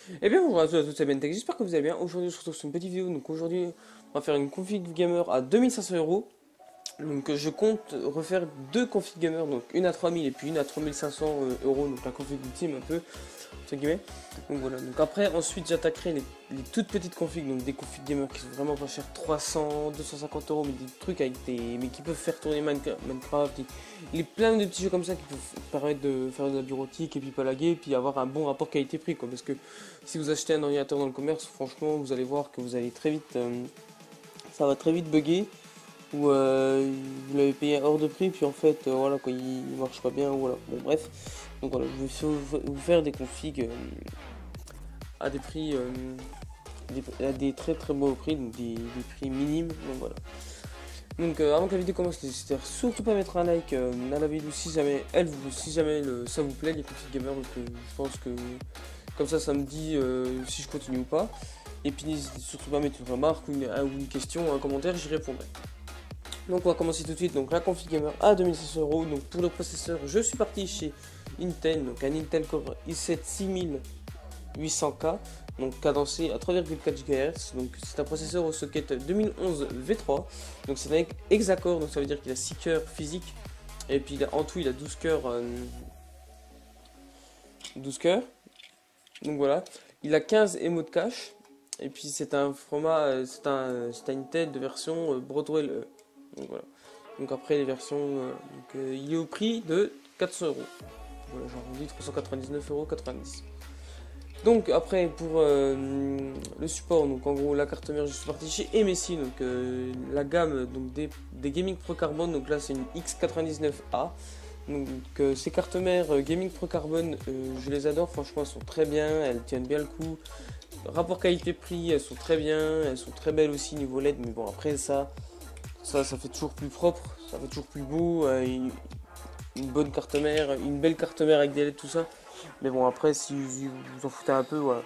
Eh bien bonjour à tous et à toutes, c'est Bentech, j'espère que vous allez bien. Aujourd'hui on se retrouve sur une petite vidéo, donc aujourd'hui on va faire une config gamer à 2500 €. Donc je compte refaire deux configs gamer, donc une à 3000 et puis une à 3500 €, donc la config ultime un peu, entre guillemets. Donc voilà, donc après ensuite j'attaquerai les toutes petites configs, donc des configs gamer qui sont vraiment pas chers, 300, 250 €, mais des trucs avec mais qui peuvent faire tourner Minecraft, les plein de petits jeux comme ça qui peuvent permettre de faire de la bureautique et puis pas laguer, et puis avoir un bon rapport qualité-prix quoi, parce que si vous achetez un ordinateur dans le commerce, franchement vous allez voir que vous allez très vite, ça va très vite bugger, ou vous l'avez payé hors de prix, puis en fait voilà quoi, il marche pas bien, voilà, bon bref. Donc voilà, je vais vous faire des configs à des prix, à des très très beaux prix, donc des prix minimes, donc voilà. Donc avant que la vidéo commence, n'hésitez surtout pas à mettre un like à la vidéo si jamais ça vous plaît les configs gamers, donc je pense que comme ça me dit si je continue ou pas. Et puis n'hésitez surtout pas à mettre une remarque ou une question ou un commentaire, j'y répondrai. Donc on va commencer tout de suite. Donc la config gamer à 2500 €. Donc pour le processeur, je suis parti chez Intel, donc un Intel Core i7 6800K, donc cadencé à 3,4 GHz. Donc c'est un processeur au socket 2011 V3. Donc c'est avec Hexacore, donc ça veut dire qu'il a 6 cœurs physiques. Et puis en tout il a 12 cœurs. 12 cœurs. Donc voilà. Il a 15 émo de cache. Et puis c'est un format, c'est un Intel de version Broadwell E. Donc voilà. Donc après les versions, il est au prix de 400 €. Voilà, j'arrondis 399,90 €. Donc après pour le support, donc en gros la carte mère, je suis parti chez MSI, donc la gamme donc des Gaming Pro Carbone, donc là c'est une X99A. Donc ces cartes mères Gaming Pro Carbone, je les adore, franchement elles sont très bien, elles tiennent bien le coup. Rapport qualité-prix, elles sont très bien, elles sont très belles aussi niveau LED, mais bon après ça fait toujours plus propre, ça fait toujours plus beau, une bonne carte mère, une belle carte mère avec des LED, tout ça. Mais bon, après, si vous vous en foutez un peu, voilà.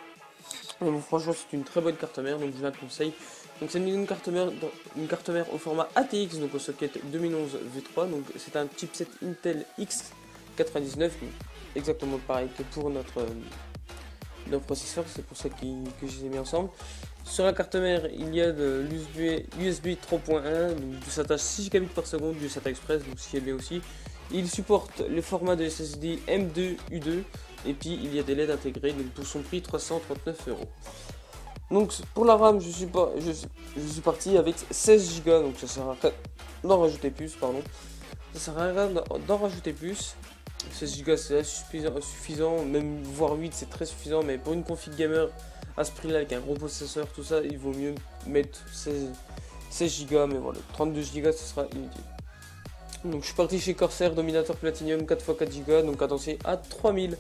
Mais bon, franchement, c'est une très bonne carte mère, donc je la conseille. Donc c'est une carte mère au format ATX, donc au socket 2011 V3. Donc c'est un chipset Intel X99, exactement pareil que pour notre processeur, c'est pour ça que je les ai mis ensemble. Sur la carte mère, il y a de l'USB 3.1, donc du SATA 6 Gb par seconde, du SATA Express, donc ce qui est bien aussi. Il supporte le format de SSD M2 U2, et puis il y a des LED intégrés, donc pour son prix 339 €. Donc pour la RAM, je suis parti avec 16 Go, donc ça sert à rien d'en rajouter plus, pardon. Ça sert à rien d'en rajouter plus. 16 Go c'est suffisant, même voire 8 c'est très suffisant, mais pour une config gamer à ce prix là avec un gros processeur, tout ça, il vaut mieux mettre 16 Go, mais voilà, 32 Go ce sera inutile. Donc je suis parti chez Corsair Dominator Platinum 4x4 Go, donc cadencé à 3000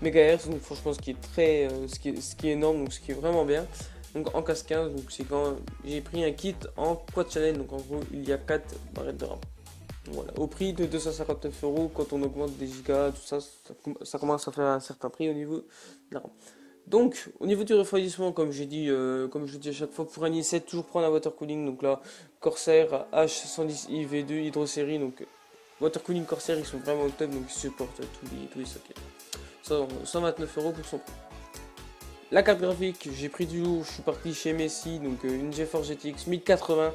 MHz, donc franchement ce qui est très ce qui est énorme, donc ce qui est vraiment bien. Donc en casse 15, donc c'est quand j'ai pris un kit en quad channel, donc en gros il y a 4 barrettes de RAM. Voilà, au prix de 259 €, quand on augmente des gigas, tout ça, ça commence à faire un certain prix au niveau de la RAM. Donc, au niveau du refroidissement, comme je dis à chaque fois, pour un i7, toujours prendre un water cooling. Donc là, Corsair H110i V2 Hydro série. Donc, water cooling Corsair, ils sont vraiment au top, donc ils supportent tous les sockets. 129 € pour son prix. La carte graphique, j'ai pris du lourd, je suis parti chez Messi, donc une GeForce GTX 1080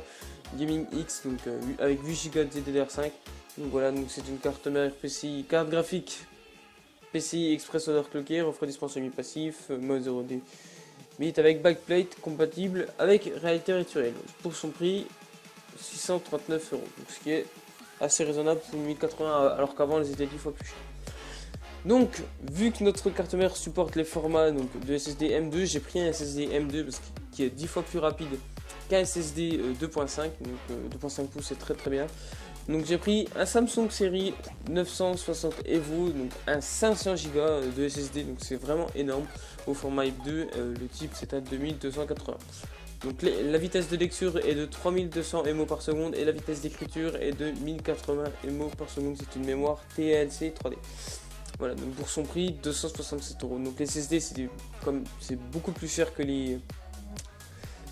Gaming X, donc avec 8 Go de DDR5. Donc voilà, donc c'est une carte mère PCI, carte graphique PCI Express Overclocké, refroidissement semi-passif, mode 0D bit avec backplate compatible avec réalité virtuelle. Pour son prix, 639 €, donc ce qui est assez raisonnable pour une 1080, alors qu'avant elles étaient 10 fois plus chères. Donc, vu que notre carte mère supporte les formats donc, de SSD M2, j'ai pris un SSD M2 qui est 10 fois plus rapide qu'un SSD 2.5, donc 2.5 pouces c'est très très bien. Donc j'ai pris un Samsung série 960 Evo, donc un 500 Go de SSD, donc c'est vraiment énorme au format M2, le type c'est un 2280. Donc la vitesse de lecture est de 3200 MO par seconde et la vitesse d'écriture est de 1080 MO par seconde, c'est une mémoire TLC 3D. Voilà, donc pour son prix 267 €. Donc les SSD c'est beaucoup plus cher que les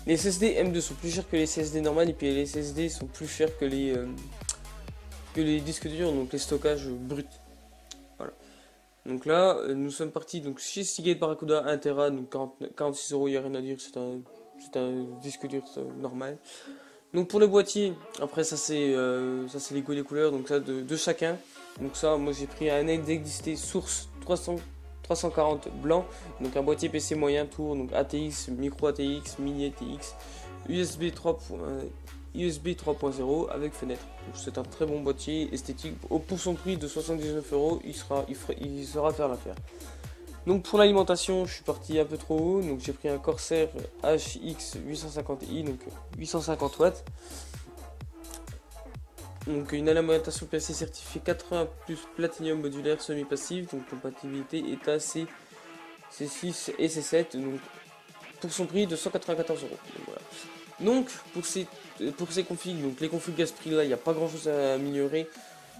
SSD M2 sont plus chers que les SSD normales, et puis les SSD sont plus chers que les disques durs, donc les stockages bruts. Voilà. Donc là, nous sommes partis donc chez Seagate Barracuda 1 Tera, donc 46 euros, il n'y a rien à dire, c'est un disque dur normal. Donc pour le boîtier, après ça c'est les goûts et les couleurs, donc ça de chacun. Donc ça, moi j'ai pris un NZXT Source 340 blanc, donc un boîtier PC moyen tour, donc ATX, micro ATX, mini ATX, USB 3.0 avec fenêtre. C'est un très bon boîtier esthétique. Pour son prix de 79 euros, il saura faire l'affaire. Donc pour l'alimentation, je suis parti un peu trop haut. Donc j'ai pris un Corsair HX 850i, donc 850 watts. Donc une alimentation PC certifiée 80 plus Platinum modulaire semi-passive. Donc compatibilité ETA C6 et C7. Donc pour son prix de 194 euros. Donc, voilà. Donc pour ces configs, donc les configs à ce prix là, il n'y a pas grand chose à améliorer.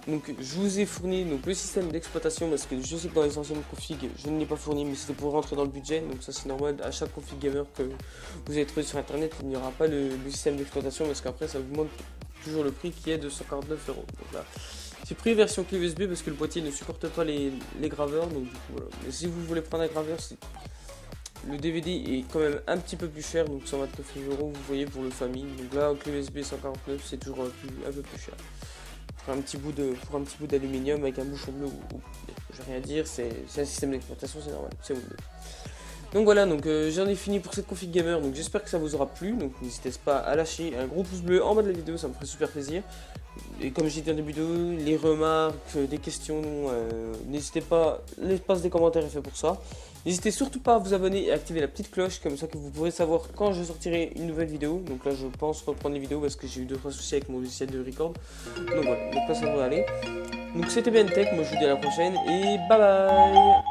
Donc je vous ai fourni donc, le système d'exploitation parce que je sais que dans les anciennes configs je ne l'ai pas fourni, mais c'était pour rentrer dans le budget. Donc ça c'est normal, à chaque config gamer que vous avez trouvé sur internet il n'y aura pas le système d'exploitation parce qu'après ça augmente toujours le prix qui est de 149 euros. Donc là j'ai pris version clé USB parce que le boîtier ne supporte pas les graveurs. Donc du coup voilà. Mais si vous voulez prendre un graveur, le DVD est quand même un petit peu plus cher, donc 129 euros vous voyez pour le famille. Donc là clé USB 149 c'est toujours un peu plus cher. Pour un petit bout d'aluminium avec un bouchon bleu, j'ai rien à dire, c'est un système d'exploitation, c'est normal, c'est Windows. Donc voilà, donc j'en ai fini pour cette config gamer, donc j'espère que ça vous aura plu, donc n'hésitez pas à lâcher un gros pouce bleu en bas de la vidéo, ça me ferait super plaisir. Et comme j'ai dit en début de vidéo, les remarques, des questions, n'hésitez pas, l'espace des commentaires est fait pour ça. N'hésitez surtout pas à vous abonner et à activer la petite cloche, comme ça que vous pourrez savoir quand je sortirai une nouvelle vidéo. Donc là je pense reprendre les vidéos parce que j'ai eu 2-3 soucis avec mon logiciel de record. Donc voilà, donc là ça devrait aller. Donc c'était BenTech, moi je vous dis à la prochaine et bye bye.